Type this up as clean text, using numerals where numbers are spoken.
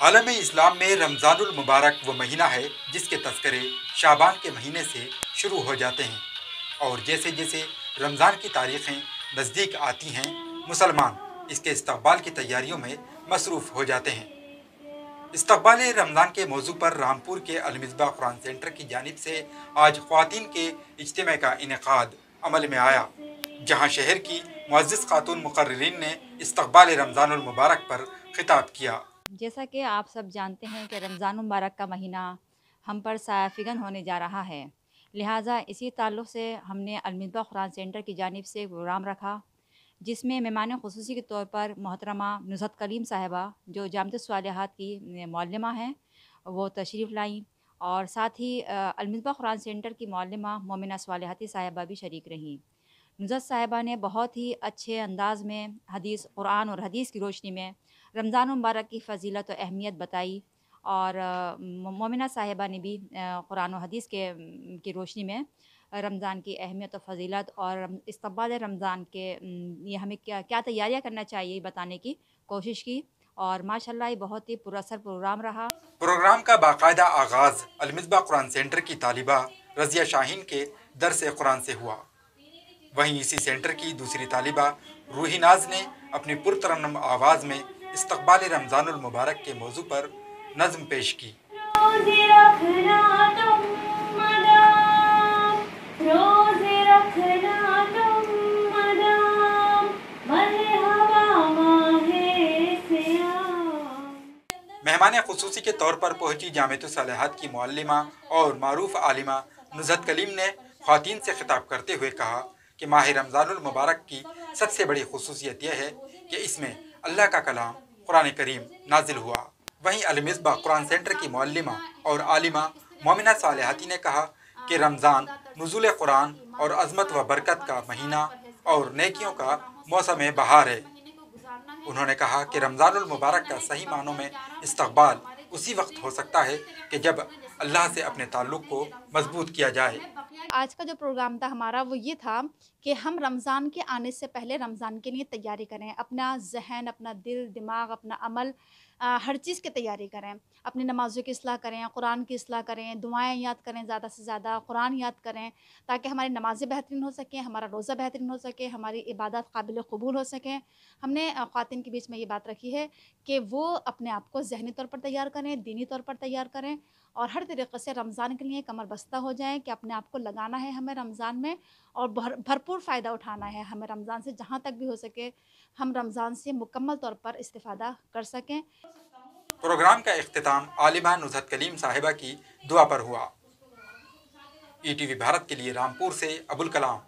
عالم اسلام میں رمضان المبارک وہ مہینہ ہے جس کے تذکرے شعبان کے مہینے سے شروع ہو جاتے ہیں، اور جیسے جیسے رمضان کی تاریخیں نزدیک آتی ہیں مسلمان اس کے استقبال کی تیاریوں میں مصروف ہو جاتے ہیں۔ استقبال رمضان کے موضوع پر رامپور کے المصباح قرآن سینٹر کی جانب سے آج خواتین کے اجتماع کا انعقاد عمل میں آیا، جہاں شہر کی معزز خاتون مقررین نے استقبال رمضان المبارک پر خطاب کیا۔ جیسا کہ آپ سب جانتے ہیں کہ رمضان المبارک کا مہینہ ہم پر سایہ فگن ہونے جا رہا ہے، لہٰذا اسی تعلق سے ہم نے المصباح قرآن سینٹر کی جانب سے پروگرام رکھا، جس میں مہمان خصوصی کے طور پر محترمہ نصرت کلیم صاحبہ جو جامعۃ الصالحات کی معلمہ ہیں وہ تشریف لائیں، اور ساتھ ہی المصباح قرآن سینٹر کی معلمہ مومنہ صالحاتی صاحبہ بھی شریک رہیں۔ نصرت صاحبہ نے بہت ہی اچھے انداز میں قرآن اور حدیث کی روشنی میں رمضان المبارک کی فضیلت و اہمیت بتائی، اور مومنہ صاحبہ نے بھی قرآن و حدیث کی روشنی میں رمضان کی اہمیت و فضیلت اور استقبال رمضان کے یہ ہمیں کیا تیاریاں کرنا چاہیے بتانے کی کوشش کی، اور ماشاءاللہ یہ بہت ہی پر اثر پروگرام رہا۔ پروگرام کا باقاعدہ آغاز المصباح قرآن سینٹر کی طالبہ رضیہ شاہین کے درس قرآن سے ہوا، وہیں اسی سینٹر کی دوسری طالبہ روحی ناز نے اپنی پرترنم آواز میں استقبال رمضان المبارک کے موضوع پر نظم پیش کی۔ مہمان خصوصی کے طور پر پہنچی جامعۃ الصالحات کی معلمہ اور معروف عالمہ نصرت کلیم نے خواتین سے خطاب کرتے ہوئے کہا کہ ماہ رمضان المبارک کی سب سے بڑی خصوصیت یہ ہے کہ اس میں اللہ کا کلام قرآن کریم نازل ہوا۔ وہیں المصباح قرآن سینٹر کی معلمہ اور عالمہ مومنہ صالحاتی نے کہا کہ رمضان نزول قرآن اور عظمت و برکت کا مہینہ اور نیکیوں کا موسم بہار ہے۔ انہوں نے کہا کہ رمضان المبارک کا صحیح معنوں میں استقبال اسی وقت ہو سکتا ہے کہ جب اللہ سے اپنے تعلق کو مضبوط کیا جائے۔ آج کا جو پروگرام تھا ہمارا وہ یہ تھا کہ ہم رمضان کے آنے سے پہلے رمضان کے لیے تیاری کریں، اپنا ذہن، اپنا دل، دماغ، اپنا عمل، ہر چیز کی تیاری کریں، اپنی نمازوں کی اصلاح کریں، قرآن کی اصلاح کریں، دعائیں یاد کریں، زیادہ سے زیادہ قرآن یاد کریں، تاکہ ہماری نمازیں بہترین ہو سکیں، ہمارا روزہ بہترین ہو سکے، ہماری عبادات قابل قبول ہو سکیں۔ ہم نے خواتین کے بیچ میں یہ بات رکھی ہے کہ وہ اپنے آپ کو ذہنی طور پر تیار کریں، دینی طور پر تیار کریں، اور ہر طریقے سے رمضان کے لیے کمر بستہ ہو جائیں کہ اپنے آپ کو لگانا ہے ہمیں رمضان میں، اور بھرپور فائدہ اٹھانا ہے ہمیں رمضان سے، جہاں تک بھی ہو سکے ہم رمضان سے مکمل طور پر استفادہ کر سکیں۔ پروگرام کا اختتام عالمہ نصرت کلیم صاحبہ کی دعا پر ہوا۔ ETV بھارت کے لیے رامپور سے ابوالکلام۔